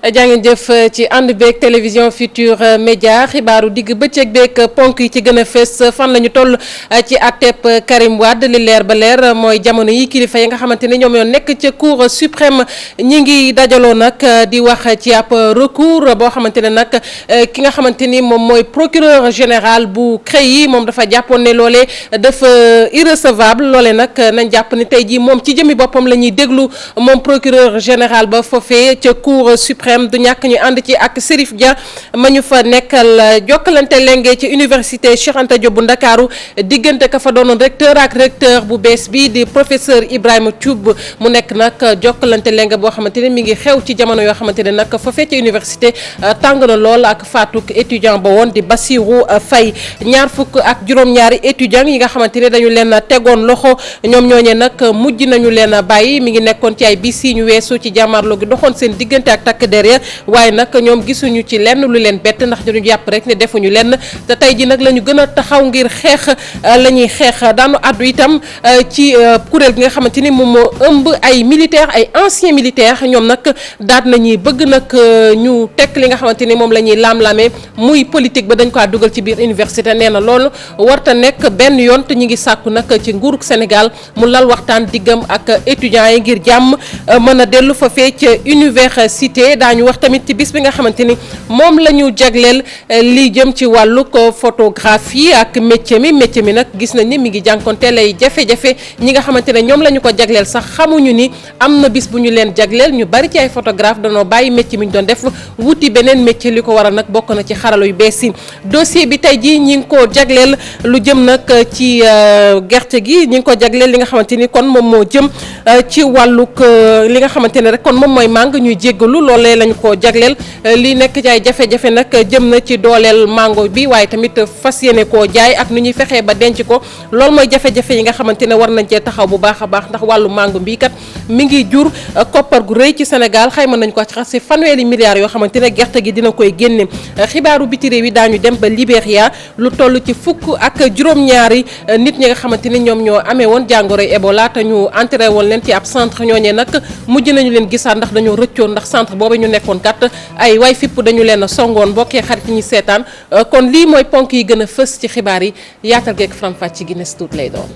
jaa ngeen jëf ci ànd beeg télévision Futur Média xibaaru digg bëccëg beeg ponk yi ci gën a fës fan la ñu toll ci àtteb Karim Wade li leer ba leer mooy jamono yi kilifa yi nga xamante ni ñoom ñoo nekk ca cour suprême ñi ngi dajaloo nag di wax ci ab recours boo xamante ne nag ki nga xamante ni moom mooy procureur général bu CREI moom dafa jàppoon ne loolee dafa irrecevable loolee nag nañ jàpp ni tey jii moom ci jëmi boppam la ñuy déglu moom procureur général ba foofee ca cour suprême du ñàkk ñu ànd ci ak Serif Dia ma ñu fa nekkal jokkalante lenge ci université Cheikh Anta Diop bu Ndakaaru diggante ka fa doonoon recteur ak recteur bu bees bi di professeur Ibrahima Thioub mu nekk nag jokkalante lenge boo xamante ne mi ngi xew ci jamono yoo xamante ne nag foofee ca université tàng na lool ak faatuk étudiant ba woon di Bassirou Faye ñaar fukk ak juróom-ñaari étudiants yi nga xamante ne dañu leen tegoon loxo ñoom ñooñee nag mujj nañu leen bàyyi mi ngi nekkoon ci ay bis yi ñu weesu ci jàmmarloo gi doxoon seen diggante ak takk derrière waaye nag ñoom gisuñu ci lenn lu leen bett ndax dañu jàpp rek ne defuñu lenn te tey ji nag la ñu gën a taxaw ngir xeex la ñuy xeex daanu addu itam ci kuréel gi nga xamante ni moom moo ëmb ay militaires ay anciens militaires ñoom nag daat nañuy bëgg nag ñu tekk li nga xamante ni moom la ñuy laam-laamee muy politique ba dañ ko dugal ci biir université nee na loolu warta nekk benn yoon te ñu ngi sàkku nag ci nguurug Sénégal mu lal waxtaan diggam ak étudiants yi ngir jàmm mën a dellu fa fee ca université daañu wax tamit ci bis bi nga xamante ni moom la ñu jagleel lii jëm ci wàllu ko photographie ak métier mi nag gis nañ ni mi ngi jànkonteel ay jafe-jafe ñi nga xamante ne ñoom la ñu ko jagleel sax xamuñu ni am na bis bu ñu leen jagleel ñu bari ci ay photographe danoo bàyyi métier mi ñu doon def wuti beneen métier li ko waral nag bokk na ci xarala yu bees yi dossier bi tey jii ñi ngi ko jagleel lu jëm nag ci gerte gi ñi ngi ko jagleel li nga xamante ni kon moom moo jëm ci wàllug li nga xamante ne rek kon moom mooy màng ñuy jéggalu loolee lañu ko jagleel li nekk ci ay jafe-jafe nag jëm na ci dooleel mango bi waaye tamit fas yéene koo jaay ak nu ñuy fexee ba denc ko loolu mooy jafe-jafe yi nga xamante ne war nañ cee taxaw bu baax a baax ndax wàllu mango bii kat mi ngi jur koppar gu rëy ci Sénégal xayma nañ ko ci fanweeri milliards yoo xamante ne gerte gi dina koy génne xibaaru biti réew yi daañu dem ba Libéria lu toll ci fukk ak juróom-ñaari nit ñi nga xamante ni ñoom ñoo amee woon jàngoroy Ebola te ñu entré woon leen ci ab centre ñooñee nag mujj nañu leen gisaat ndax dañoo rëccoon ndax centre boobu ñu nekkoon kat ay way fipp dañu leen a songoon mbokkee xarit ñi seetaan kon lii mooy ponk yi gën a fës ci xibaar yi yaatal geek faram-fàcc ci Guinness tuut lay doon.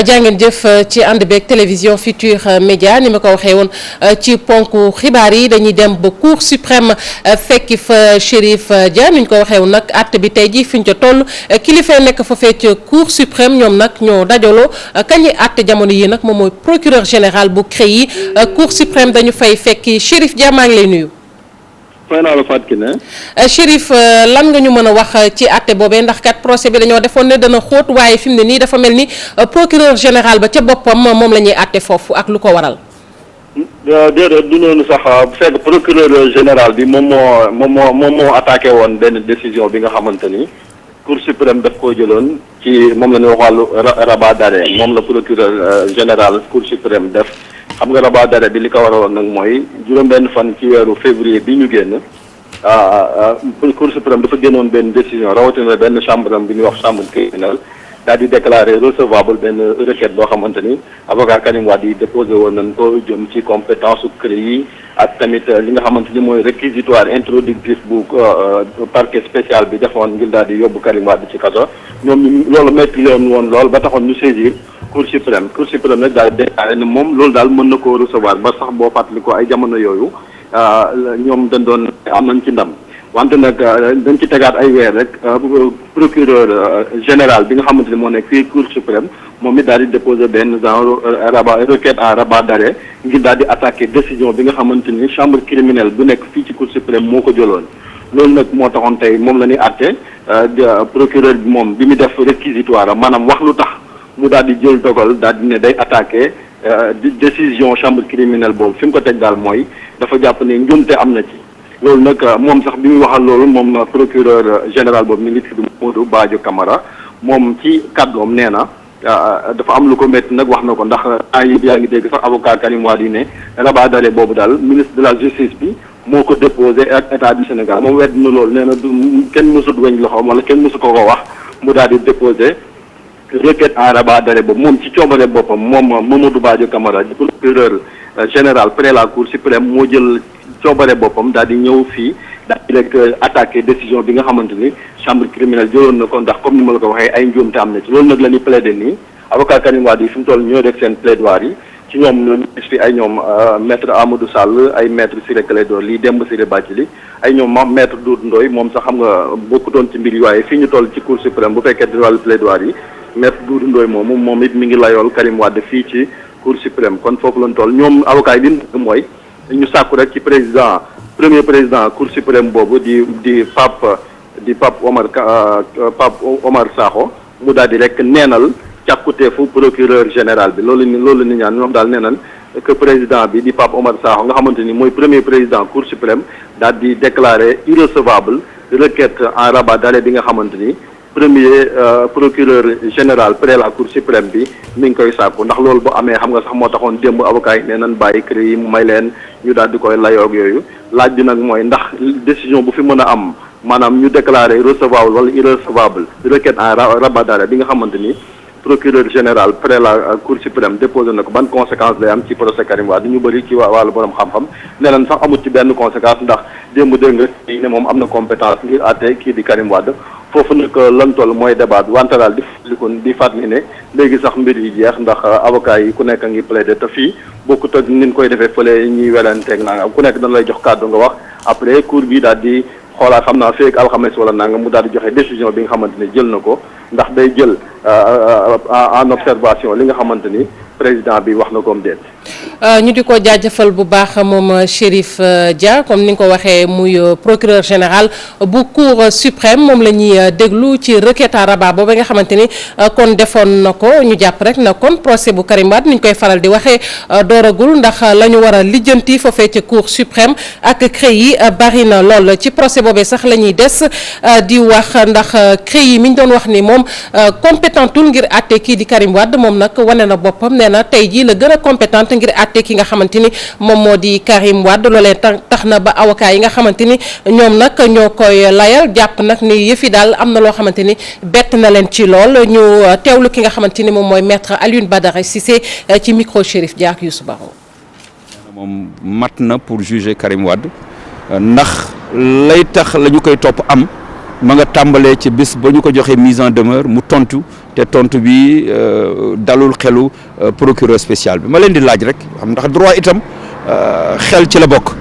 jàngeen jëf ci ànd beeg télévision Futur Média ni ma ko waxee woon ci ponk xibaar yi dañuy dem ba cour suprême fekki fa Chérif Dia ni ñu ko waxee woon nag àtte bi tey jii fi ñu ca toll kilifa nekk fa fee ca cour suprême ñoom nag ñoo dajaloo kañuy àtte jamono yi nag moom mooy procureur général bu CREI cour suprême dañu fay fekki Chérif Dia maa ngi lay nuyu. fay naa la Fatou Kiné. Chérif lan nga ñu mën a wax ci àtte boobee ndax kat procès bi dañoo defoon ne dana xóot waaye fi mu ne nii dafa mel ni procureur général ba ca boppam moom la ñuy àtte foofu ak lu ko waral. déedéet du noonu sax bu fekk procureur général bi moom moo attaqué woon benn décision bi nga xamante ni cour suprême daf koo jëloon ci moom la ñuy wax wàllu rabat d'arrêt moom la procureur général cour suprême def. xam nga rabat d'arrêt bi li ko waraloon nag mooy juróom-benn fan ci weeru février bi ñu génn cour suprême dafa génnoon benn décision rawatina benn chambre bi ñuy wax chambre criminelle daal di déclarer recevable benn requête boo xamante ni avocat Karim Wade yi déposé woon nañ ko jëm ci compétence su CREI ak tamit li nga xamante ni mooy réquisitoire introductif bu parquet spécial bi defoon ngir daal di yóbbu Karim Wade ci kaso ñoom loolu métti leen woon lool ba taxoon ñu saisir cour suprême nag daal déclaré ne moom loolu daal mën na koo recevoir ba sax boo fàttali ko ay jamono yooyu ñoom dañ doon am nañ ci ndam wante nag dañ ci tegaat ay weer rek procureur général bi nga xamante ni moo nekk fii cour suprême moom it daal di déposer benn genre requête en rabat d'arrêt ngir daal di attaquer décision bi nga xamante ni chambre criminelle bu nekk fii ci cour suprême moo ko jëloon loolu nag moo taxoon tey moom la ñuy àtte procureur bi moom bi mu def réquisitoire maanaam wax lu tax mu daal di jël dogal daal di ne day attaqué décision chambre criminelle boobu fi mu ko teg daal mooy dafa jàpp ne njuumte am na ci loolu nag moom sax bi muy waxal loolu moom procureur général boobu mi ngi tudd Modou Badio Camara moom ci kàddoom nee na dafa am lu ko métti nag wax na ko ndax yaa ngi dégg sax avocat Karim Wade yi ne rabat d'arrêt boobu daal ministre de la justice bi moo ko déposé ak état du Sénégal moom wedd na loolu nee na kenn mësut weñ loxoom wala kenn mësu ko wax mu daal di déposé requête en rabat d'arrêt boobu moom ci coobare boppam moom Mamadou Badio Camara di procureur général près la cour suprême moo jël coobare boppam daal di ñëw fii daal di rek attaqué décision bi nga xamante ni chambre criminelle jëloon na ko ndax comme ni ma la ko waxee ay njuumte am na ci loolu nag la ñuy plaider nii avocat Karim Wade yi fi mu toll ñoo def seen plaidoirie yi ci ñoom ñoo gis fi ay ñoom maître Amadou Sall ay maître Ciré Clédor Ly Demba Ciré Bathily ay ñoom maître Doudou Ndoye moom sax xam nga bokkutoon ci mbir yi waaye fii ñu toll ci cour suprême bu fekkee di wàllu plaidoirie yi maître Doudou Ndoye moom it mi ngi layool Karim Wade fii ci cour suprême kon foofu lañ toll ñoom avocat yi li mooy ñu sàkku rek ci premier président cour suprême boobu di Pape Omar Sakho mu daal di rek neenal càkkuteefu procureur général bi loolu ni ñaan ñoom daal neenal que président bi di Pape Omar Sakho nga xamante ni mooy premier président cour suprême daal di déclarer irrecevable requête en rabat d'arrêt bi nga xamante ni premier procureur général près la cour suprême bi mi ngi koy sàkku ndax loolu bu amee xam nga sax moo taxoon démb avocat yi nee nañ bàyyi CREI yi mu may leen ñu daal di koy layoog yooyu laaj bi nag mooy ndax décision bu fi mën a am maanaam ñu déclarer recevable wala irrecevable requête en rabat d'arrêt bi nga xamante ni procureur général près la cour suprême déposé na ko ban conséquence lay am ci procès Karim Wade ñu bëri ci wàllu borom xam-xam nee nañ sax amul ci benn conséquence ndax démb dégg nga ne moom am na compétence ngir àtte kii di Karim Wade foofu nag lan toll mooy débat wante daal di fàttali ne léegi sax mbir yi jeex ndax avocat yi ku nekk ngi plaider te fii bokkut ak ni ñu koy defee fële ñuy welanteeg naa ku nekk dañ lay jox kàddu nga wax après cour bi daal di xoolaat xam naa feek alxames wala nanga mu daal di joxe décision bi nga xamante ne jël na ko ndax day jël en observation li nga xamante ni président bi wax na ko déet. ñu di ko jaajëfal bu baax moom Chérif Dia comme ni nga ko waxee muy procureur général bu cour suprême moom la ñuy déglu ci requête à rabat boobu nga xamante ni kon defoon na ko ñu jàpp rek na kon procès bu Karim Wade ni ñu koy faral di waxee dooragul ndax la ñu war a lijjanti foofee ci cour suprême ak CREI yi bari na lool ci procès boobee sax la ñuy des di wax ndax CREI yi mi ñu doon wax ni moom compétentul ngir àtte kii di Karim Wade moom nag wane na boppam nee na tey jii la gën a compétente ngir àtte ki nga xamante ni moom moo di Karim Wade loolee tax na ba avocat yi nga xamante ni ñoom nag ñoo koy layal jàpp nag ni yëfi daal am na loo xamante ni bett na leen ci lool ñu teewlu ki nga xamante ni moom mooy maître Alioune Badara Cissé ci micro Chérif Dia ak Youssou Baro. moom mat na pour juger Karim Wade ndax lay tax la ñu koy topp am ma nga tàmbalee ci bis ba ñu ko joxee mise en demeure mu tontu te tontu bi dalul xelu procureur spécial bi ma leen di laaj rek xam ndax droit itam xel ci la bokk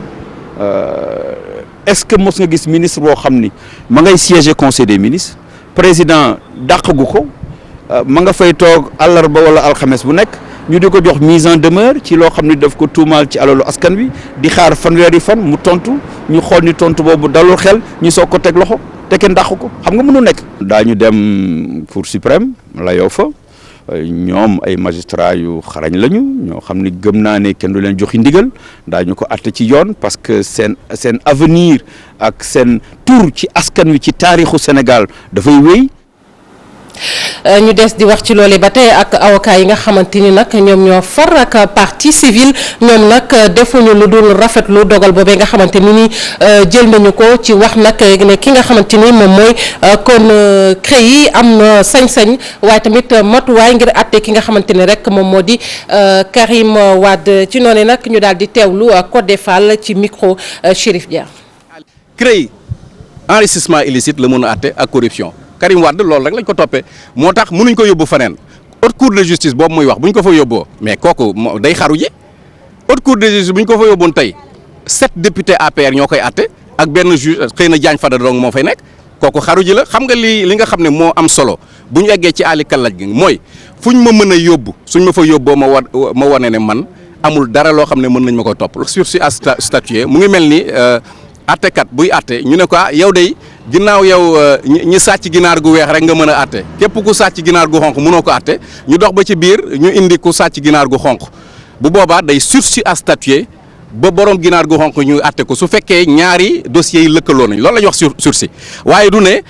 est-ce que mos nga gis ministre boo xam ni ma ngay siéger conseil des ministres président dàqagu ko ma nga fay toog àllarba wala alxames bu nekk ñu di ko jox mise en demeure ci loo xam ni daf ko tuumaal ci alalu askan wi di xaar fanweeri fan mu tontu ñu xool ni tontu boobu dalul xel ñu soog ko teg loxo te kenn dàq ko xam nga mënu nekk. daañu dem cour suprême layoo fa ñoom ay magistrats yu xarañ lañu ñoo xam ni gëm naa ne kenn du leen joxi ndigal daañu ko àtte ci yoon parce que seen avenir ak seen tur ci askan wi ci taarixu Sénégal dafay wéy. ñu des di wax ci loole ba tey ak avocat yi nga xamante ni nag ñoom ñoo far ak partie civile ñoom nag defuñu lu dul rafetlu dogal boobee nga xamante ni jël nañu ko ci wax nag ne ki nga xamante ni moom mooy kon CREI yi am na sañ-sañ waaye tamit matuwaay ngir àtte ki nga xamante ni rek moom moo di Karim Wade ci noonu nag ñu daal di teewlu Codé Fall ci micro Chérif Dia. CREI enrichissement illicite la mën a àtte ak corruption. Karim Wade loolu rek lañ ko toppee moo tax mënuñ ko yóbbu feneen haute cour de justice boobu muy wax bu ñu ko fa yóbboo mais kooku day xaru ji haute cour de justice bu ñu ko fa yóbboon tey 7 députés APR ñoo koy àtte ak benn juge xëy na Diagne Fada dong moo fay nekk kooku xaru ji la xam nga li nga xam ne moo am solo bu ñu eggee ci àlli kallaj gi mooy fuñ ma mën a yóbbu suñ ma fa yóbboo ma wane ne man amul dara loo xam ne mën nañ ma ko topp sursis à statuer mu ngi mel ni àttekat buy àtte ñu ne ko yow day ginnaaw yow ñi sàcc ginaar gu weex rek nga mën a àtte képp ku sàcc ginaar gu xonq mënoo ko àtte ñu dox ba ci biir ñu indi ku sàcc ginaar gu xonq bu boobaa day sursis à statuer ba borom ginaar gu xonq ñu àtte ko su fekkee ñaari dossiers yi lëkkaloo nañ loolu la ñuy wax sursis waaye du ne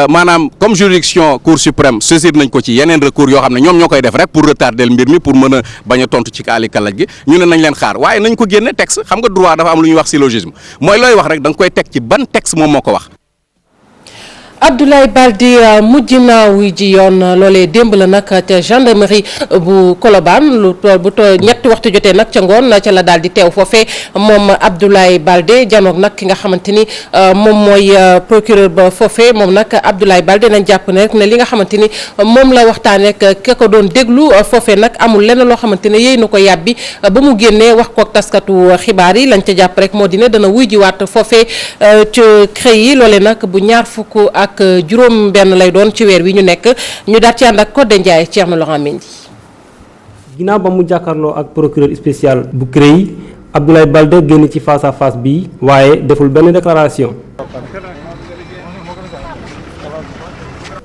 maanaam comme juridiction cour suprême saisir nañ ko ci yeneen recours yoo xam ne ñoom ñoo koy def rek pour retarder mbir mi pour mën a bañ a tontu ci kaali kalaj gi ñu ne nañ leen xaar waaye nañ ko génne texte xam nga droit dafa am lu ñuy wax syllogisme mooy looy wax rek da nga koy teg ci ban texte moom moo ko wax. Abdoulaye Baldé mujj naa wuy ji yoon loolee démb la nag ca gendarmerie bu Colobane lu tool bu ñetti waxtu jotee nag ca ngoon ca la daal di teew foofee moom Abdoulaye Baldé janoog nag ki nga xamante ni moom mooy procureur ba foofee moom nag Abdoulaye Baldé nañ jàpp ne rek ne li nga xamante ni moom la waxtaanee ak ka ko doon déglu foofee nag amul lenn loo xamante ne yéy na ko yàbbi ba mu génnee wax ko ak taskatu xibaar yi lañ ca jàpp rek moo di ne dana wuy jiwaat foofee ci CREI yi loolee nag bu ñaar fukk ak juróom benn lay doon ci weer wi ñu nekk ñu daal ci ànd ak Codé Ndiaye Thierno Laurent Mendy. ginnaaw ba mu jàkkaarloo ak procureur spécial bu CREI Abdoulaye Baldé génn ci face à face bi waaye deful benn déclaration.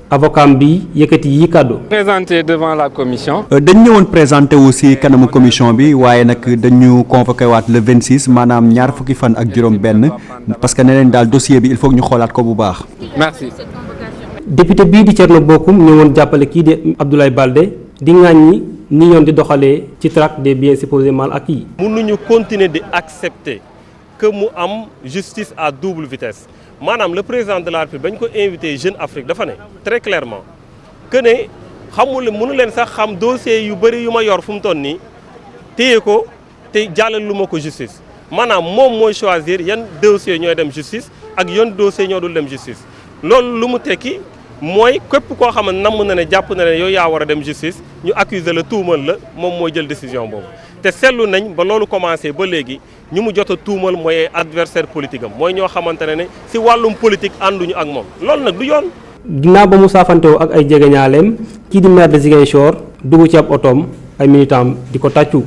avocat bi yëkkati yi kàddu. présenté devant la commission. dañ ñëwoon présenté aussi kanamu commission bi waaye nag dañu convoqué waat le 26 maanaam ñaar fukki fan ak juróom-benn parce que ne leen daal dossier bi il faut que ñu xoolaat ko bu baax. merci. député bii di Thierno Bocoum ñëwoon jàppale kii di Abdoulaye Baldé di ŋàññi ni yoon di doxalee ci traque des biens supposément acquis. mënuñu continuer di accepter que mu am justice à double vitesse. maanaam le président de la République bañ ko invité Jeune Afrique dafa ne très clairement que ne xamul mënu leen sax xam dossier yu bëri yu ma yor fu mu toll nii téye ko te jàllale lu ma ko justice maanaam moom mooy choisir yan dossier ñooy dem justice ak yan dossier ñoo dul dem justice loolu lu mu tekki mooy képp koo xam ne namm na ne jàpp na ne yow yaa war a dem justice ñu accuser la tuumal la moom mooy jël décision boobu te seetlu nañ ba loolu commencé ba léegi ñu mu jot a tuumal mooy adversaire politique am mooy ñoo xamante ne si wàllum politique ànduñu ak moom loolu nag du yoon. ginnaaw ba mu saafantewoo ak ay jegeñaaleem kii di maire de Ziguinchor dugg ci ab otoom ay militant di ko tàccu.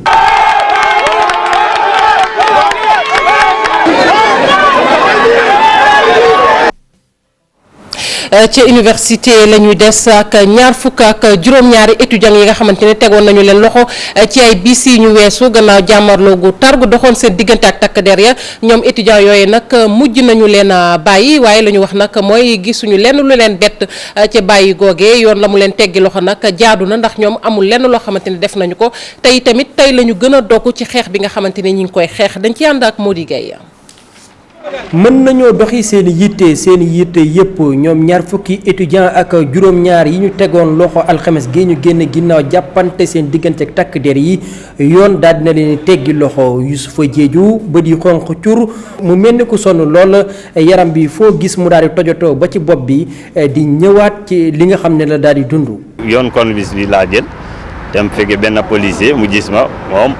ci université la ñuy des ak ñaar fukk ak juróom-ñaari étudiants yi nga xamante ne tegoon nañu leen loxo ci ay bis yi ñu weesu gannaaw jàmmarloo gu tar gu doxoon seen diggante ak takk der ya ñoom étudiants yooyu nag mujj nañu leen bàyyi waaye la ñu wax nag mooy gisuñu lenn lu leen bett ca bàyyi googee yoon la mu leen teggi loxo nag jaadu na ndax ñoom amul lenn loo xamante ne def nañu ko tey tamit tey la ñu gën a dogu ci xeex bi nga xamante ne ñi ngi koy xeex dañ ci ànd ak Mody Gueye. mën nañoo doxi seen yitte yëpp ñoom ñaar fukki étudiant ak juróom-ñaar yi ñu tegoon loxo alxames gi ñu génn ginnaaw jàppante seen diggante ak takk der yi yoon daal dina leen teggi loxo Youssoufa Diédhiou bët yi xonq cur mu mel ni ku sonn lool yaram bi foo gis mu daal di tojotoo ba ci bopp bi di ñëwaat ci li nga xam ne la daal di dund. yoon conduite bi laa jël dem fekkee benn policier mu gis ma moom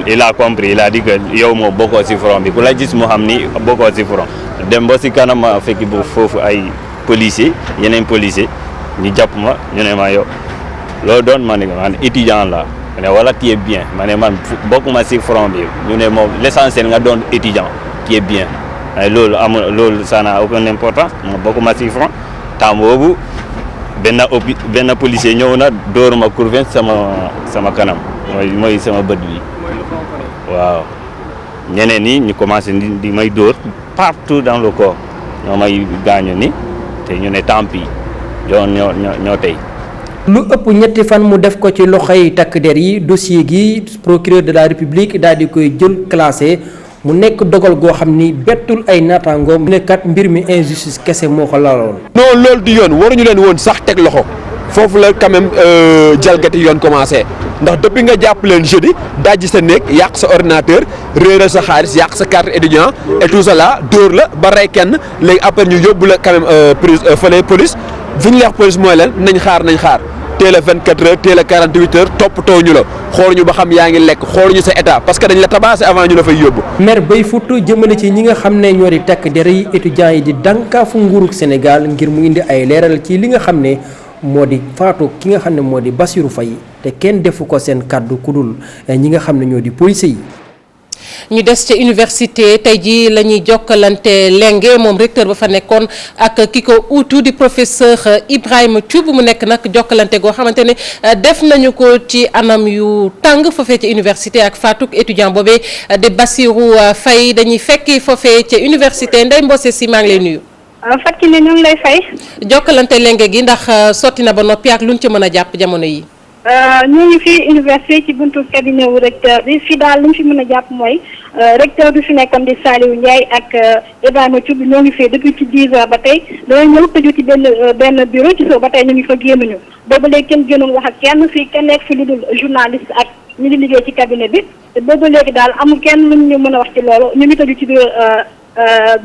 il a compris il a dit que yow moo bokkoo ci front bi ku la gis mu xam ni bokkoo ci front dem ba ci kanam ma fekki bu foofu ay policier yeneen policier ñu jàpp ma ñu ne ma yow loolu doon ma ne man étudiant la ma ne wala qui est bien ma ne man bokkuma ci front bi ñu ne moom l'essentiel nga doon étudiant qui est bien ay loolu amul loolu ça n'a aucune importance ma bokkuma ci front temps boobu benn policier ñëw na dóor ma courvin sama kanam mooy sama bët bi waaw ñeneen ñi ñu commencé di may dóor partout dans le corps ñoo may gaañu ni te ñu ne tant pis ñoo tey. lu ëpp ñetti fan mu def ko ci loxoy takk der yi dossier gi procureur de la république daal di koy jël classé mu nekk dogal goo xam ni bettul ay naataangoom ne kat mbir mi injustice kese moo ko laloon. non loolu du yoon waruñu leen woon sax teg loxo foofu la quand même jalgati yoon commencé ndax depuis nga jàpp leen jeudi dajji sa néeg yàq sa ordinateur réeral sa xaalis yàq sa carte étudiant et tout ça là dóor la ba rey kenn léegi après ñu yóbbu la quand même prise fële police fi ñu leex police mooy leen nañ xaar teel a 24 heures teel a 48 heures toppatoo ñu la xooluñu ba xam yaa ngi lekk xooluñu sa état parce que dañ la tabassé avant ñu la fay yóbbu. maire bay futt jëmale ci ñi nga xam ne ñoo di takk der yi étudiants yi di dànkaafu nguurug Sénégal ngir mu indi ay leeral ci li nga xam ne moo di faatu ki nga xam ne moo di Bassirou Faye te kenn defu ko seen kàddu ku dul ñi nga xam ne ñoo di police yi. ñu des ca université tey jii la ñuy jokkalante lenge moom recteur ba fa nekkoon ak ki ko uutu di professeur Ibrahima Thioub mu nekk nag jokkalante goo xamante ne def nañu ko ci anam yu tàng foofee ca université ak faatuk étudiant boobee di Bassirou Faye dañuy fekki foofee ca université Ndeye Mbose si maa ngi lay nuyu. Fatou ne ñu ngi lay fay. jokkalante lenge gi ndax sotti na ba noppi ak luñ ci mën a jàpp jamono yi. ñoo ngi fii université ci buntu cabinet wu recteur bi fii daal li ñu fi mën a jàpp mooy recteur bi fi nekkoon di Saliou Ndiaye ak Ibrahima Thioub ñoo ngi fii depuis ci 10 heures ba tey dañoo ñëw tëju ci benn bureau ci soo ba tey ñu ngi fa génnuñu boobu léegi kenn génnul wax ak kenn fii kenn nekk fi lu dul journaliste ak ñu ngi liggéey ci cabinet bi te boobu léegi daal amul kenn lu ñu mën a wax ci loolu ñu ngi tëju ci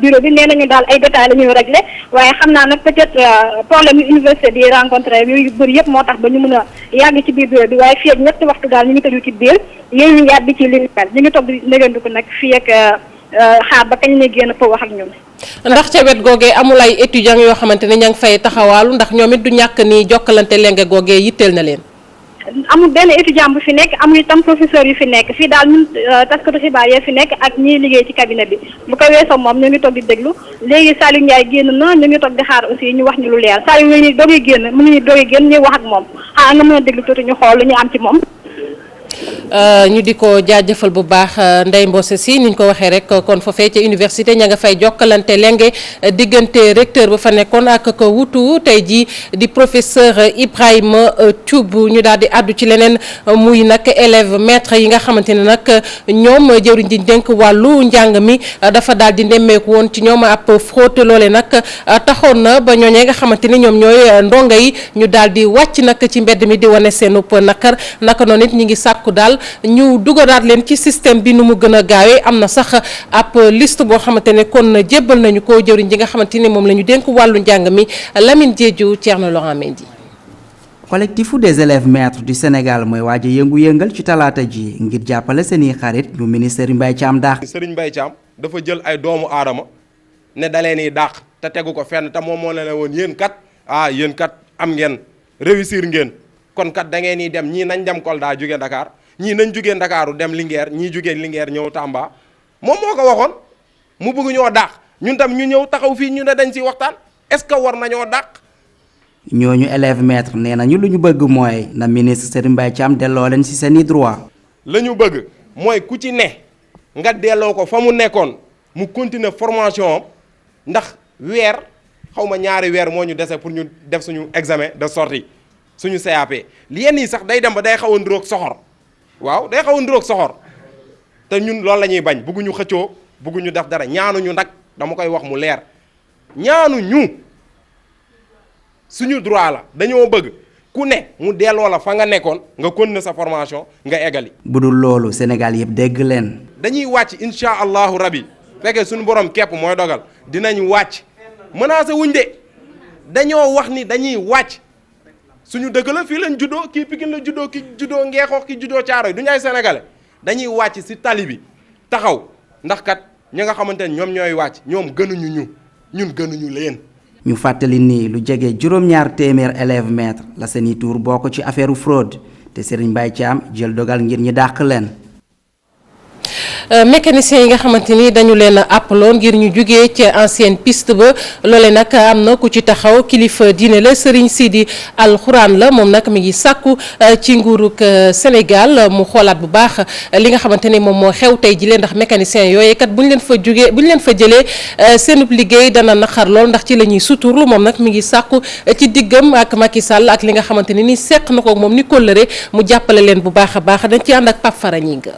bureau bi nee nañu daal ay détails la ñuy réglé waaye xam naa nag peut-être problème yu université di rencontré yooyu bëri yëpp moo tax ba ñu mën a yàgg ci biir bureau bi waaye fii ak ñetti waxtu daal ñu ngi tëju ci biir yéen ñu yàbbi ci li ñu ngi toog di négandiku nag fii ak xaar ba kañ ne génn pour wax ak ñun. ndax ca wet googee amul ay étudiants yoo xamante ne ña ngi fay taxawaalu ndax ñoom it du ñàkk ni jokkalante lenge googee yitteel na leen. amul benn étudiant bu fi nekk amul itam professeur yu fi nekk fii daal ñun taskatu xibaar yee fi nekk ak ñiy liggéey ci cabinet bi bu ko weesoo moom ñu ngi toog di déglu léegi Saliou Ndiaye génn na ñu ngi toog di xaar aussi ñu wax ñu lu leer Saliou ñu doogee génn mënuñu doogee génn ñuy wax ak moom xanaa nga mën a déglu tuuti ñu xool lu ñu am ci moom. ñu di ko jaajëfal bu baax Ndeye Mbose si ni ñu ko waxee rek kon foofee ca université ña nga fay jokkalante lenge diggante recteur ba fa nekkoon ak ko wutu tey jii di professeur Ibrahima Thioub ñu daal di àddu ci leneen muy nag élève maître yi nga xamante ne nag ñoom jëwriñ ji dénk wàllu njàng mi dafa daal di nemmeeku woon ci ñoom ab fraude loole nag taxoon na ba ñooñee nga xamante ni ñoom ñooy ndongo yi ñu daal di wàcc nag ci mbedd mi di wane seen nakar naka noonu it ñi ngi sàkku daal ñu dugalaat leen ci système bi nu mu gën a gaawee am na sax ab liste boo xamante ne kon jébbal nañu ko jëwriñ ji nga xamante ni moom la ñu dénk wàllu njàng mi Lamine Diédhiou Thierno Laurent Mendy. collectifu des élèves maîtres du Sénégal mooy waaj a yëngu-yëngal ci talaata ji ngir jàppale seeni xarit ñu ministère Mbaye Thiam dàq. Serigne Mbaye Thiam dafa jël ay doomu aadama ne da leen di dàq te tegu ko fenn te moom moo leen woon yéen kat yéen kat am ngeen réussir ngeen kon kat da ngeen di dem ñii nañ dem Kolda jóge Dakar. ñii nañ jugee Ndakaaru dem Linguère ñii jugee Linguère ñëw Tamba moom moo ko waxoon mu bëgg ñoo dàq ñun tam ñu ñëw taxaw fii ñu ne dañ ci waxtaan est-ce que war nañoo dàq. ñooñu élève maître nee nañu lu ñu bëgg mooy na ministre Serigne Mbaye Thiam delloo leen ci seeni droit. la ñu bëgg mooy ku ci ne nga delloo ko fa mu nekkoon mu continuer formation am ndax weer xaw ma ñaari weer moo ñu dese pour ñu def suñu examen de sortie suñu CAP yenn yi sax day dem ba day xaw a nduroog soxor. waaw day xaw a nduroog soxor te ñun loolu la ñuy bañ bëgguñu xëccoo bëgguñu def dara ñaanuñu nag dama koy wax mu leer ñaanuñu suñu droit la dañoo bëgg ku ne mu delloo la fa nga nekkoon nga continuer sa formation nga eggali. bu dul loolu Sénégal yëpp dégg leen. dañuy wàcc incha allahu rabi fekkee suñu borom képp mooy dogal dinañ wàcc menacé wuñ de dañoo wax ni dañuy wàcc. suñu dëkk la fii lañ juddoo kii Pikine la juddoo ki juddoo Ngeexoox ki juddoo Caaroy du ñu ay sénégalais dañuy wàcc ci tali bi taxaw ndax kat ñi nga xamante ne ñoom ñooy wàcc ñoom gënuñu ñun gënuñu leen. ñu fàttali nii lu jege juróom-ñaar téeméer élève maître la seeni tour bokk ci affaire fraude te Serigne Mbaye Thiam jël dogal ngir ñi dàq leen. mécaniciens yi nga xamante ni dañu leen appaloon ngir ñu jugee ci ancienne piste ba loole nag am na ku ci taxaw kilifa diine la Serigne Sidi Alxuraan la moom nag mi ngi sàkku ci nguurug Sénégal mu xoolaat bu baax li nga xamante ni moom moo xew tey jii ndax mécaniciens yooyu kat bu ñu leen fa jëlee seenub liggéey dana naqar lool ndax ci la ñuy suturlu moom nag mi ngi sàkku ci diggam ak Macky Sall ak li nga xamante ni seq na ko moom ni kóllëre mu jàppale leen bu baax a baax dañ ci ànd ak Pape Fara Ñinga.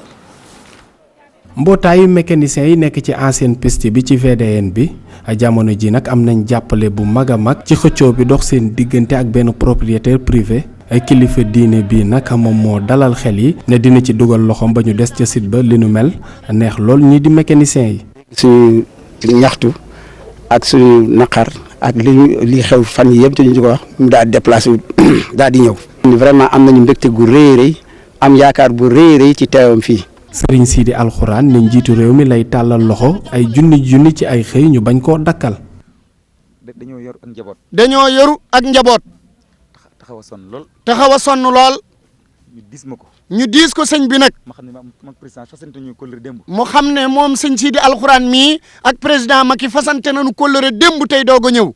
mbootaayu mécaniciens yi nekk ci ancienne piste bi ci VDN bi jamono ji nag am nañ jàppale bu mag a mag ci xëccoo bi dox seen diggante ak benn propriétaire privé ay kilifa diine bi nag moom moo dalal xel yi ne dina ci dugal loxoom ba ñu des ca site ba li nu mel neex lool ñii di mécaniciens yi. suñu ñaxtu ak suñu naqar ak li xew fan yi yëpp te ñu ko wax mu daal di déplacé wu daal di ñëw. vraiment am nañu mbégte gu rëy rëy am yaakaar bu rëy rëy ci teewam fii. Serigne Sidi Alxuraan ne njiitu réew mi lay tàllal loxo ay junni ci ay xëy ñu bañ koo dakkal. dañoo yor ak njaboot. dañoo yoru ak njaboot. taxaw a sonn lool. taxaw a sonn lool. ñu dis ma ko. ñu diis ko sëñ bi nag. ma xam ne moom président fasante ñu kóllëre démb. mu xam ne moom sëñ Sidi Alxuraan mii ak président Macky fasante nañu kóllëre démb tey doog a ñëw.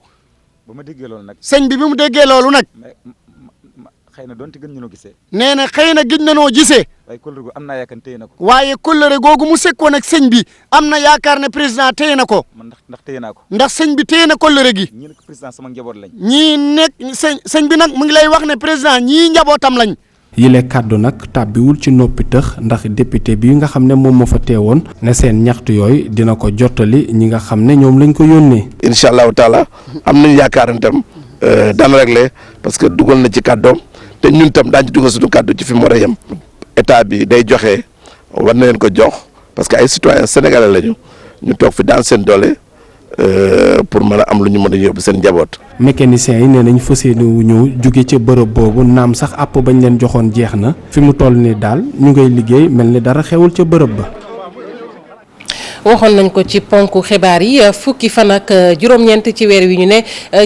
ba ma déggee loolu nag. sëñ bi mu déggee loolu nag. xëy na donte gën ñu noo gisee. nee na xëy na gëj na noo gisee. waaye kóllëre googu am naa yaakaar téye na ko. waaye kóllëre googu mu sekkoon ak sëñ bi am na yaakaar ne président téye na ko. ndax téye naa ko. ndax sëñ bi téye na kóllëre gi. ñii nag président sama njaboot lañ. ñii nekk sëñ bi nag mu ngi lay wax ne président ñii njabootam lañ. yile kàddu nag tàbbiwul ci noppi tëx ndax député bi nga xam ne moom moo fa teewoon ne seen ñaxtu yooyu dina ko jottali ñi nga xam ne ñoom lañ ko yónnee. incha allahu taala am nañu yaakaar itam daan réglé parce que dugal na ci kàddoom te ñun tam daañu ci dugal suñu kàddu ci fi mu war a yem. état bi day joxe war na leen ko jox parce que ay citoyens sénégalais lañu ñu toog fi daan seen doole pour mën a am lu ñu mën a yóbbu seen njaboot. mécaniciens yi nee nañ fas yéene wu ñëw jóge ca bërëb boobu naam sax àpp bañ leen joxoon jeex na fi mu toll ni daal ñu ngay liggéey mel ni dara xewul ca bërëb ba. waxoon nañ ko ci ponk xibaar yi fukki fan ak juróom-ñeent ci weer wi ñu ne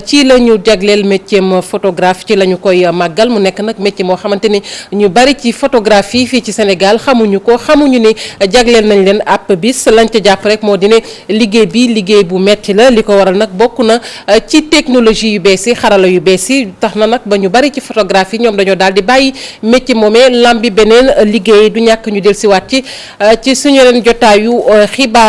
ci la ñu jagleel métier photographe ci la ñu koy màggal mu nekk nag métier moo xamante ni ñu bari ci photographie fii ci Sénégal xamuñu ko xamuñu ni jagleel nañ leen app bis lañ ca jàpp rek moo di ne liggéey bi liggéey bu metti la li ko waral nag bokk na ci technologie yu bees yi xarala yu bees yi tax na nag ba ñu bari ci photographie ñoom dañoo daal di bàyyi métier moomee lambi beneen liggéey du ñàkk ñu dellusiwaat ci suñu leen jotaayu xibaar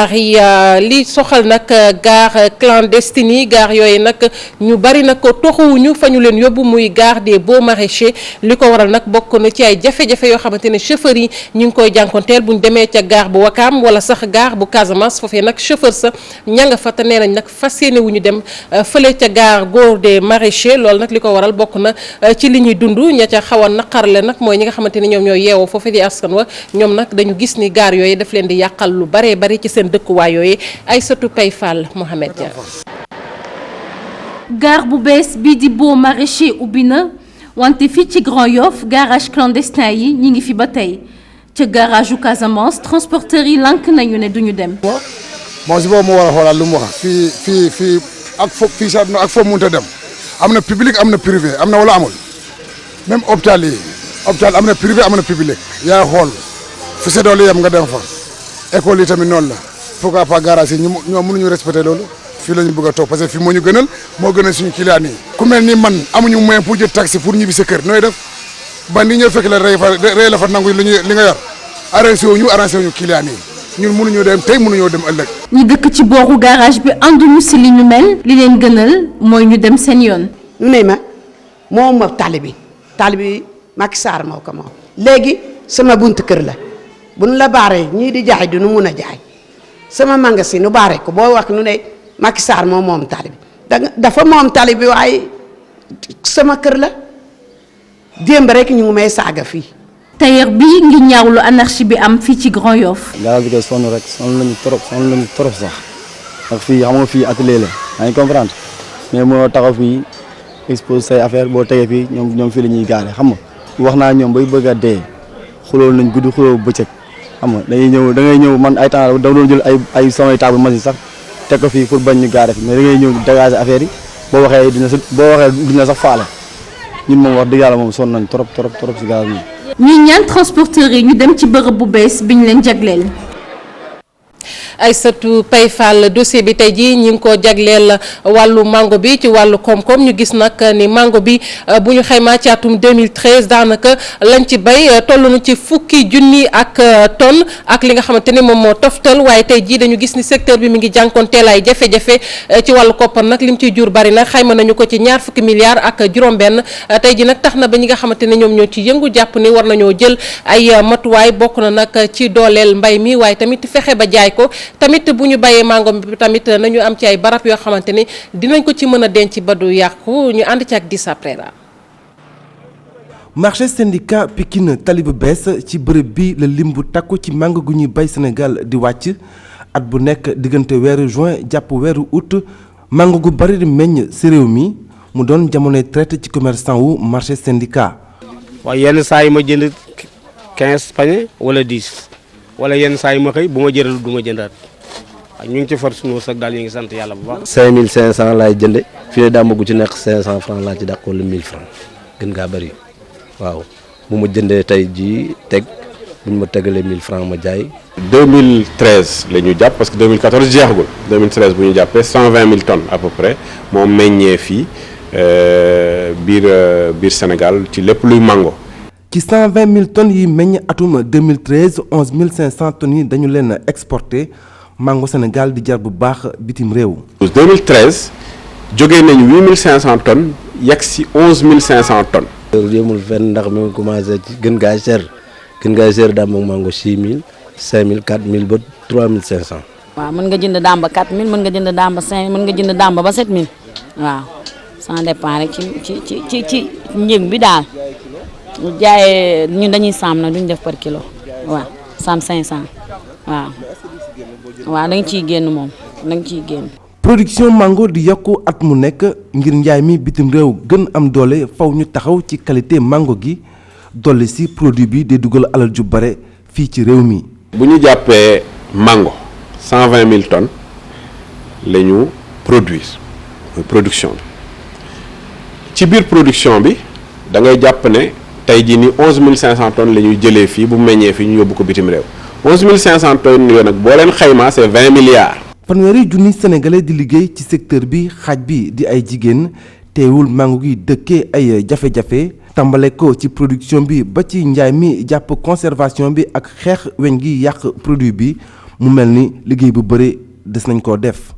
li soxal nag gare clandestine yi gare yooyu nag ñu bari nag toxuwuñu fa ñu leen yóbbu muy gare des Beaux Maraîchers li ko waral nag bokk na ci ay jafe-jafe yoo xamante ne chauffeur yi ñu ngi koy jànkonteel bu ñu demee ca gare bu Wakaam wala sax gare bu Casamance foofee nag chauffeur sa ña nga fa te nee nañ nag fas yéene wu ñu dem fële ca gare des Maraîchers loolu nag li ko waral bokk na ci li ñuy dund ña ca xaw a naqarle nag mooy ñi nga xamante ni ñoom ñooy yeewoo foofee di askan wa ñoom nag dañu gis ni gare yooyu daf leen di yàqal lu baree bari ci seen dëkkuwaay yooyu ay sotu pay Fall Mohamed Dia. gare bu bees bii di Beaux Maraîchers ubbi na wante fii ci Grand Yoff garage clandestin yi ñi ngi fi ba tey ca garage u Casamance transporteurs yi lank nañu ne duñu dem. moom si boobu moo war a xoolaat lu mu wax fii ak fii sax ak foofu mënut a dem am na public am na privé am na wala amul même hôpital yi hôpital am na privé am na public yaa xool fu sa doole yem nga dem fa école yi tamit noonu la. pourquoi pas garage yi ñoom mënuñu respecté loolu fii la ñu bëgg a toog parce que fii moo ñu gënal moo gënal suñu client yi ku mel ni man amuñu moyen pour jël taxi pour ñibbi sa kër nooy def ba ni ñëw fekk la rey la fa nangu li nga yor arrangé wu ñu client yi ñun mënuñoo dem tey mënuñoo dem ëllëg. ñi dëkk ci booru garage bi ànduñu si li ñu mel li leen gënal mooy ñu dem seen yoon. ñu ne ma moom tali bi Macky Sall moo ko moom léegi sama buntu kër la buñ la baaree ñii di jaay du nu mun a jaay. sama magasin nu baare ko boo wax nu ne Macky Sall moom tali bi dafa moom tali bi waaye sama kër la démb rek ñu ngi may saaga fii. tailleur bi ngi ñaawlu anarchie bi am fii ci Grand Yoff. garage bi kay sonn rek sonn nañu trop sax ndax fii xam nga fii atelier la yaa ngi comprendre mais moo taxaw fii expose say affaire boo tegee fii ñoom fii la ñuy gaare xam nga wax naa ñoom bay bëgg a dee xuloo nañ guddi xuloo bëccëg. xam nga da ngay ñëw man ay temps da doon jël ay samay table machine sax teg ko fii pour bañ ñu gaare fi mais da ngay ñëw dégager affaire yi boo waxee duñ la sax faale ñun moom wax dëgg yàlla moom sonn nañ trop si garage bi. ñuy ñaan transporteurs yi ñu dem ci bërëb bu bees bi ñu leen jagleel. Aïssatou Pay Fall dossier bi tey jii ñi ngi ko jagleel wàllu mango bi ci wàllu koom-koom ñu gis nag ni mango bi bu ñu xaymaa ci atum 2013 daanaka lañ ci bay toll na ci fukki junni ak tonne ak li nga xamante ni moom moo toftal waaye tey jii dañu gis ni secteur bi mi ngi jànkoonteel ay jafe-jafe ci wàllu koppar nag lim ciy jur bari na xayma nañu ko ci ñaar fukki milliards ak juróom-benn tey jii nag tax na ba ñi nga xamante ne ñoom ñoo ci yëngu jàpp ni war nañoo jël ay matuwaay bokk na nag ci dooleel mbay mi waaye tamit fexe ba jaay ko. tamit bu ñu bayee mango bi tamit nañu am ci ay barab yoo xamante ni dinañ ko ci mën a denc ba du yàqu ñu ànd ci ak Dissa Préra. marché syndicat Pikine tali bu bees ci bërëb bi la lim bu takku ci mango gu ñuy bay Sénégal di wàcc at bu nekk diggante weeru juin jàpp weeru août mango gu bari di meññ ci réew mi mu doon jamonoy traité ci commerçant wu marché syndicat. waaye yenn saa yi ma jënd 15 pañe wala 10 wala yenn saa yi ma xëy bu ma jëral du ma jëndaat waaw ñu ngi ci far sunu wërsëg daal ñu ngi sant yàlla bu baax. 5500 laay jënde fii ne daa ma gu ci nekk 500 francs laa ci dàq wala 1000 francs gën ngaa bëri waaw bu ma jëndee tey jii teg bu ñu ma tegalee 1000 francs ma jaay. 2013 la ñu jàpp parce que 2014 jeexagul 2013 bu ñu jàppee 120 000 tonnes à peu près moom meññee fii biir Sénégal ci lépp luy mango. ci 120 000 tonnes yi meññ atum 2013 11 500 tonnes yi dañu leen exporté mango Sénégal di jar bu baax bitim réew. 2013 jógee nañu 8500 tonnes yegg si 11500 tonnes. yéemul fenn ndax mi ngi commencé ci gën gaa cher daam ak mango 6000 5000 4000 ba 3500. waaw mën nga jënd daam ba 4000 mën nga jënd daam ba 5000 mën nga jënd daam ba 7000 waaw ça dépend rek ci njëg bi daal bu jaayee ñun dañuy saam na duñ def par kilo waaw saam 500 waaw da nga ciy génn moom da nga ciy génn. production mango di yokku at mu nekk ngir njaay mi bitim réew gën am doole faw ñu taxaw ci qualité mango gi dolli si produit bi di dugal alal ju bare fii ci réew mi. bu ñu jàppee mango 120 000 tonnes la ñu produire production bi ci biir production bi da ngay jàpp ne tey jii ni 11 500 tonnes la ñuy jëlee fii bu meññee fii ñu yóbbu ko bitim réew 11 500 tonnes yooyu nag boo leen xaymaa c'est 20 milliards. fanweeri junni sénégalais di liggéey ci secteur bi xaaj bi di ay jigéen teewul mango gi dëkkee ay jafe-jafe tàmbale ko ci production bi ba ci njaay mi jàpp conservation bi ak xeex weñ gi yàq produit bi mu mel ni liggéey bu bëri des nañ koo def.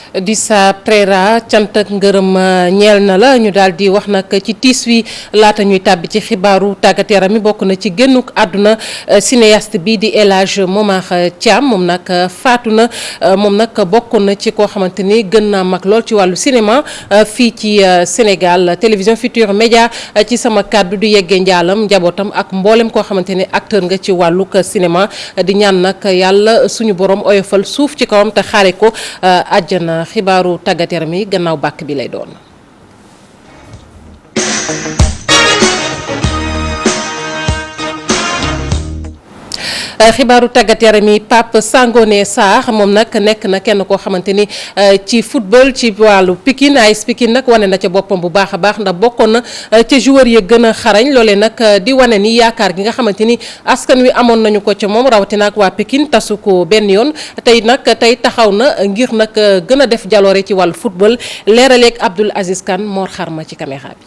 Dissa Préra cant ak ngërëm ñeel na la ñu daal di wax nag ci tiis wi laata ñuy tàbbi ci xibaaru tàggat yaram mi bokk na ci génnuk àdduna cinéaste bi di El Hadj Momar Thiam moom nag faatu na moom nag bokk na ci koo xamante ni gën naa mag lool ci wàllu cinéma fii ci Sénégal télévision Futurs Médias ci sama kàddu du yeggee njaalam njabootam ak mboolem koo xamante ni acteur nga ci wàllug cinéma di ñaan nag yàlla suñu borom oyofal suuf ci kawam te xaare ko àjjana. xibaaru tàggat yaram yi gannaaw bàkk bi lay doon. xibaaru tàggat yaram yi Pape Sangone Sarr moom nag nekk na kenn koo xamante ni ci football ci wàllu Pikine AS Pikine nag wane na ca boppam bu baax a baax ndax bokkoon na ca joueur yi gën a xarañ loolee nag di wane ni yaakaar gi nga xamante ni askan wi amoon nañu ko ca moom rawatina ak waa Pikine tasu ko benn yoon tey nag tey taxaw na ngir nag gën a def jaloore ci wàllu football leeraleeg Abdoul Aziz Kane Mor Xarma ci caméra bi.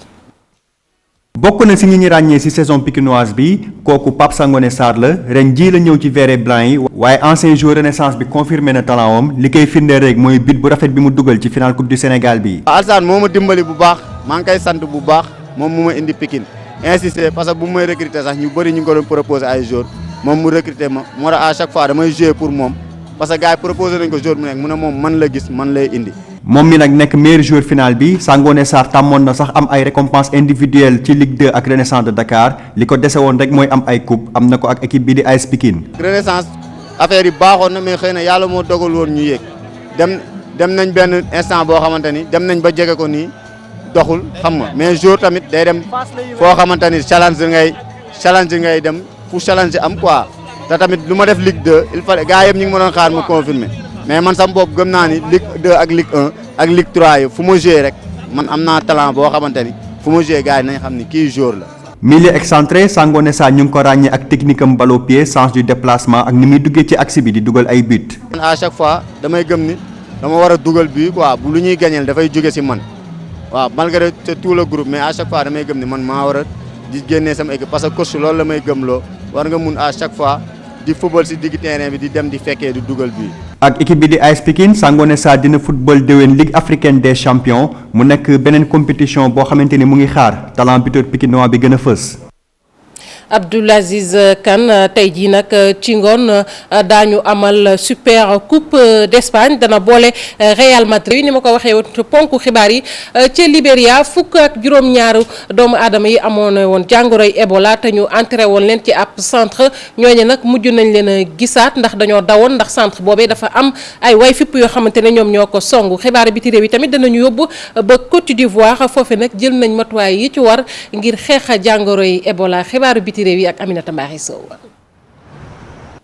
bokk na si ñi ñu ràññee si saison pikinoise bi kooku Pape Sangone Sarr la ren jii la ñëw ci vert et blanc yi waaye ancien joueur renaissance bi confirmé na talent am li koy firndeel rek mooy but bu rafet bi mu dugal ci final coupe du Sénégal bi. Alsane moo ma dimbali bu baax maa ngi koy sant bu baax moom mu ma indi Pikine insisté parce que bu may recruter sax ñu bëri ñu ngi ko doon proposé ay joueurs moom mu recruter ma moo tax à chaque fois damay jouer pour moom parce que gars yi proposé nañ ko joueur mu nekk mu ne moom man la gis man lay indi. moom mi nag nekk meilleur joueur final bi Sangone Sarr tàmmoon na sax am ay récompense individuelle ci Ligue 2 ak Renaissance de Dakar li ko dese woon rek mooy am ay coupe am na ko ak équipe bi di AS Pikine. Renaissance affaire yi baaxoon na mais xëy na yàlla moo dogal woon ñu yéeg dem nañ benn instant boo xamante ni dem nañ ba jege ko nii doxul xam nga mais jour tamit day dem foo xamante ni challenge ngay dem fu challenge am quoi te tamit lu ma def Ligue 2 il fallait gars yëpp ñu ngi ma doon xaar mu confirmer mais man sama bopp gëm naa ni Ligue 2 ak Ligue 1 ak Ligue 3 yi fu ma joué rek man am naa talent boo xamante ni fu ma joué gars yi nañ xam ni kii jour la. milieu excentré Sangone Sarr ñu ngi ko ràññee ak technique am ballon pied sens du déplacement ak ni muy duggee ci axe bi di dugal ay but. à chaque fois damay gëm ni dama war a dugal but quoi bu lu ñuy gañeel dafay jóge si man waaw malgré tout le groupe mais à chaque fois damay gëm ni man maa war a di génnee sama équipe parce que coach loolu la may gëmloo war nga mun à chaque fois di football si digg terrain bi di dem di fekkee di dugal but. ak équipe bi di AS Pikine Sangone Sarr dina football déwén Ligue africaine des champions mu nekk beneen compétition boo xamante ni mu ngi xaar talent buteur pikinois bi gën a fës. Abdoul Aziz Kane tey jii nag ci ngoon daañu amal super coupe d'Espagne dana boole Real Madrid ni ma ko waxee woon ponk xibaar yi ci Libéria fukk ak juróom-ñaaru doomu aadama yi amoon woon jàngoroy Ebola te ñu entré woon leen ci ab centre ñooñu nag mujj nañ leen a gisaat ndax dañoo dawoon ndax centre boobee dafa am ay way fipp yoo xamante ne ñoom ñoo ko songu xibaar biti réew yi tamit danañu yóbbu ba Côte d'Ivoire foofu nag jël nañ matuwaay yi ci war ngir xeex jàngoroy Ebola xibaaru biti réew yi ak Aminata Mbaye Sow.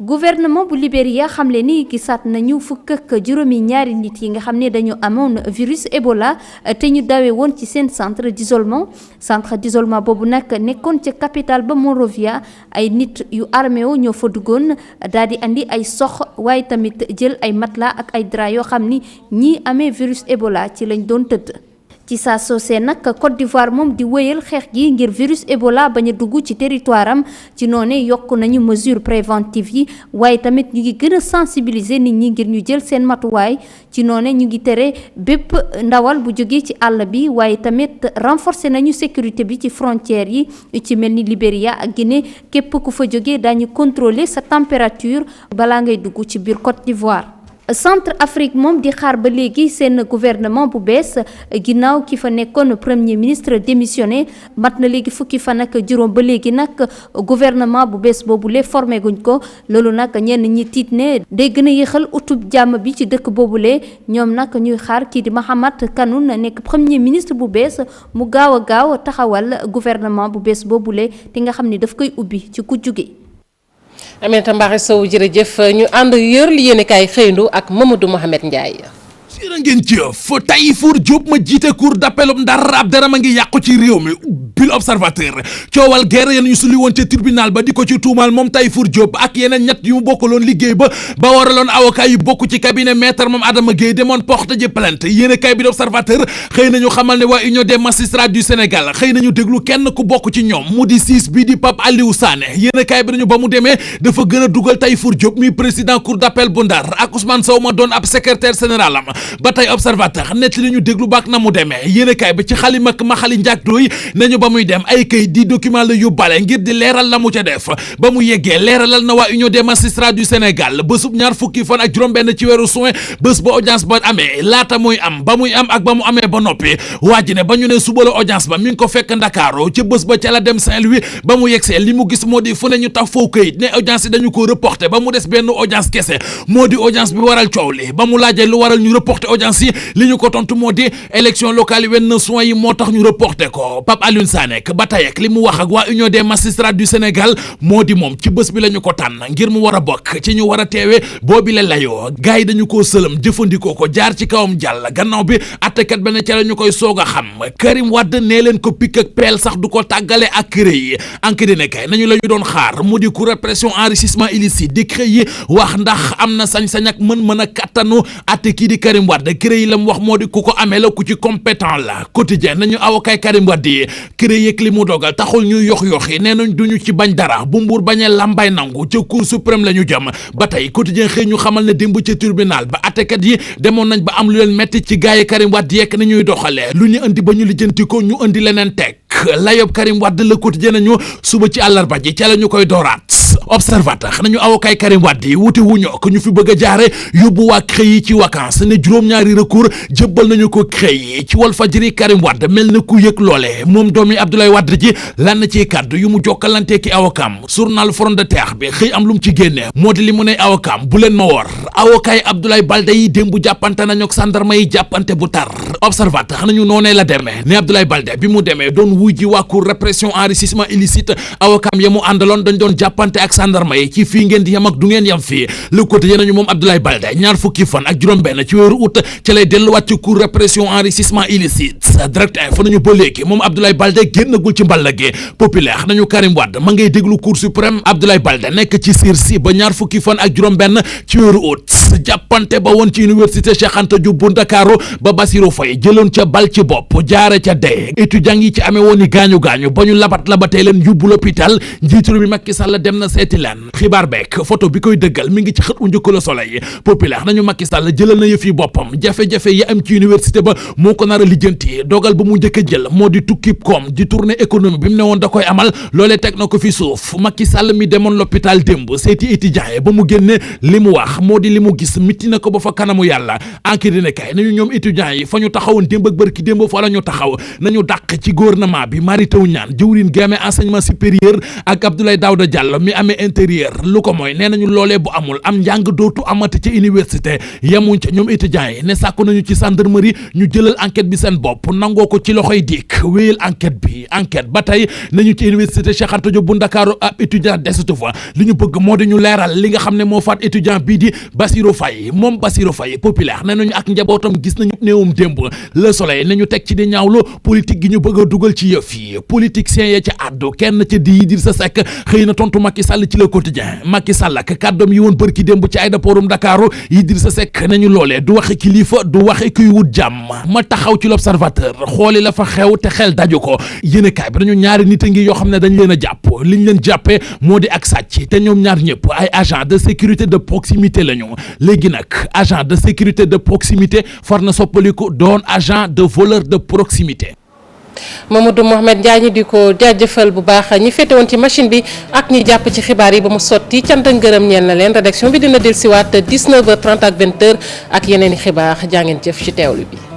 gouvernement bu Libéria xamle ni gisaat nañu fukk ak juróomi ñaari nit yi nga xam ne dañu amoon virus Ebola te ñu dawee woon ci seen centre d'isolement boobu nag nekkoon ca capitale ba Monrovia. ay nit yu armé wu ñoo fa duggoon daal di andi ay sox waaye tamit jël ay matelas ak ay drap yoo xam ni ñii amee virus Ebola ci lañ doon tëdd. ci saa soosee nag Côte d'Ivoire moom di wéyal xeex gi ngir virus Ebola bañ a dugg ci territoire am ci noonu yokk nañu mesure préventive yi waaye tamit ñu ngi gën a sensibiliser nit ñi ngir ñu jël seen matuwaay ci noonu ñu ngi tere bépp ndawal bu jógee ci àll bi waaye tamit renforcer nañu sécurité bi ci frontières yi ci mel ni Libéria ak Guinée képp ku fa jógee daañu contrôler sa température balaa ngay dugg ci biir Côte d'Ivoire. Centre Afrique moom di xaar ba léegi seen gouvernement bu bees ginnaaw ki fa nekkoon premier ministre démissionné mat na léegi fukki fan ak juróom ba léegi nag gouvernement bu bees boobule formé guñ ko loolu nag ñenn ñi tiit ne day gën a yéexal utub jàmm bi ci dëkk boobule ñoom nag ñuy xaar kii di Mahamat Kanoun nekk premier ministre bu bees mu gaaw a gaaw taxawal gouvernement bu bees boobule te nga xam ne daf koy ubbi ci ku jóge. Aminata Mbaxe Sow jërëjëf ñu ànd yër li yéen kaay xëyndu ak Mamadou Mohamed Ndiaye. jërë ngeen jëf Taïfour Diop ma jiite cour d'appel Ndar ab dara ma ngi yàqu ci réew mi bil observateur coowal guerre yéen ñu suli woon ca tribunal ba di ko ci tuumaal moom Taïfour Diop ak yeneen ñett yu mu bokkaloon liggéey ba waraloon avocat yu bokk ci cabinet maître moom Adama Gueye demoon porte ji plainte yéen kay bi observateur xëy nañu xamal ne waa union des magistrats du Sénégal xëy nañu déglu kenn ku bokk ci ñoom mu di siis bi di Pape Aliou Sané yéen kay bi nañu ba mu demee dafa gën a dugal Taïfour Diop mi président cour d'appel bu Ndar ak Ousmane Sow ma doon ab secrétaire général am ba tey observateur nett li ñu déglu baak na mu demee yéen kaay bi ci xalima ak maxali njaag dooy nañu ba muy dem ay kayit di document la yóbbaale ngir di leeral la mu ca def ba mu yeggee leeralal na waa union des magistrats du Sénégal bésub ñaar fukki fan ak juróom-benn ci weeru juin bés ba audience ba amee laata muy am ba muy am ak ba mu amee ba noppi waa ji ne ba ñu ne suba la audience ba mi ngi ko fekk Ndakaaru ca bés ba ca la dem Saint-Louis ba mu yegsee li mu gis moo di fu ne ñu taf foo kayit ne audience yi dañu ko reporté ba mu des benn audience kese moo di audience bi waral coow li ba mu laajee lu waral ñu reporté audience yi li ñu ko tontu moo di élection locale yi 29 juin yi moo tax ñu reporté ko Pape Alioune Sané ba tey ak li mu wax ak waa union des magistrats du Sénégal moo di moom ci bés bi la ñu ko tànn ngir mu war a bokk ci ñu war a teewee boobi la layoo gars yi dañu koo sëlëm jëfandikoo ko jaar ci kawam jàll gannaaw bi attekat ba ne ca la ñu koy soog a xam Karim Wade nee leen ko pikk ak peel sax du ko tàggale ak CREI yi enquête ne kay nañu la ñu doon xaar mu di cour répression enrichissement illicite di CREI yi wax ndax am na sañ-sañ ak mën a kattanu atte kii di Karim Wade CREI yi la mu wax moo di ku ko amee la ku ci compétent la quotidien nañu avocat Karim Wade yi CREI yeeg li mu dogal taxul ñuy yox-yoxi nee nañ duñu ci bañ dara bu mbuur bañee lambay nangu ca cour suprême la ñu jëm ba tey quotidien xëy ñu xamal ne démb ca tribunal ba attekat yi demoon nañ ba am lu leen metti ci gaay yi Karim Wade yeeg ni ñuy doxalee lu ñu indi ba ñu lijjanti ko ñu indi leneen teg layob Karim Wade le quotidien nañu suba ci àllarba ji ca la ñu koy dooraat observateur nañu avocat Karim Wade yi wuti wuñoo ko ñu fi bëgg a jaare yóbbu waa CREI yi ci vacances ne juróom-ñaari recours jëbbal nañu ko CREI yi ci Walfadjri Karim Wade mel na ku yëg loole moom doomi Abdoulaye Wade ji lan na ci kàddu yu mu jokkalante ki awakam journal Front de Terre bi xëy am lu mu ci génne moo di li mu ne awakam bu leen ma wor avocat yi Abdoulaye Baldé yi démb jàppante nañu ak sandarma yi jàppante bu tar observateur nañu noonee la demee ne Abdoulaye Baldé bi mu demee doon wuy ji waa cour répression enrichissement illicite awakam ya mu àndaloon dañ doon jàppante ak sandarma yi ci fii ngeen di yam ak du ngeen yam fii le quotidien nañu moom Abdoulaye Baldé ñaar fukki fan ak juróom-benn ci weeru août ci lay delluwaat ci cour répression enrichissement illicite direct info nañu ba léegi moom Abdoulaye Baldé génnagul ci mballa gi populaire nañu Karim Wade ma ngay déglu cour suprême Abdoulaye Baldé nekk ci sursis ba ñaar fukki fan ak juróom-benn ci weeru août jàppante ba woon ci université Cheikh Anta Diop bu Ndakaaru ba Bassirou Faye jëloon ca bal ci bopp jaare ca dee étudiants yi ci amee woon ni gaañu-gaañu ba ñu labatee leen yóbbu l'hôpital njiitu réew mi Macky Sall dem na seeti leen xibaar beek photo bi koy dëggal mi ngi ci xët u njëkk Le Soleil populaire nañu Macky Sall jëlal na yëf yi boppam jafe-jafe yi am ci université ba moo ko nar a lijjanti dogal ba mu njëkk a jël moo di tukkib koom di tournée économique bi mu ne woon da koy amal loolee teg na ko fi suuf Macky Sall mi demoon l'hôpital démb seeti étudiants yi ba mu génne li mu wax moo di li mu gis mitti na ko ba fa kanamu yàlla enquête dina kay nañu ñoom étudiants yi fa ñu taxawoon démb ak bërki démb fa la ñu taxaw nañu dàq ci gouvernement bi Mary Teuw Niane jëwriñ game enseignement supérieur ak Abdoulaye Daouda Diallo mi amee armée intérieure lu ko mooy nee nañu loolee bu amul am njàng dootu amati ci université yemuñ ca ñoom étudiants yi ne sàkku nañu ci gendarmerie ñu jëlal enquête bi seen bopp nangoo ko ci loxoy dikk wéyal enquête ba tey nañu ci université Cheikh Anta Diop bu Ndakaaru ab étudiant desatu fa li ñu bëgg moo di ñu leeral li nga xam ne moo faat étudiant bii di Bassirou Faye moom Bassirou Faye populaire ne nañu ak njabootam gis nañu néewum démb Le Soleil nañu teg ci di ñaawlu politique gi ñu bëgg a dugal ci yëf yi politiciens ya ca àddu kenn ca di Idrissa Seck xëy na tontu Macky Sall ci Le Quotidien Macky Sall ak kàddoom yi woon bërki démb ci aéroportum Dakaaru Idrissa Seck nañu loolee du waxe kilifa du waxe kuy wut jàmm ma taxaw ci L'Observateur xooli la fa xew te xel daju ko yéenekaay bi dañu ñaari nit a ngi yoo xam ne dañ leen a jàpp liñ leen jàppee moo di ak sàcc te ñoom ñaar ñëpp ay agent de sécurité de proximité la ñu léegi nag agent de sécurité de proximité far na soppaliku doon agent de voleur de proximité. Mamadou Mohamed Ndiaye ñi di ko jaajëfal bu baax ñi féete woon ci machine bi ak ñi jàpp ci xibaar yi ba mu sotti cant ak ngërëm ñeel na leen rédaction bi dina dellusiwaat 19h30 ak 20h ak yeneen i xibaar jaa ngeen jëf ci teewlu bi.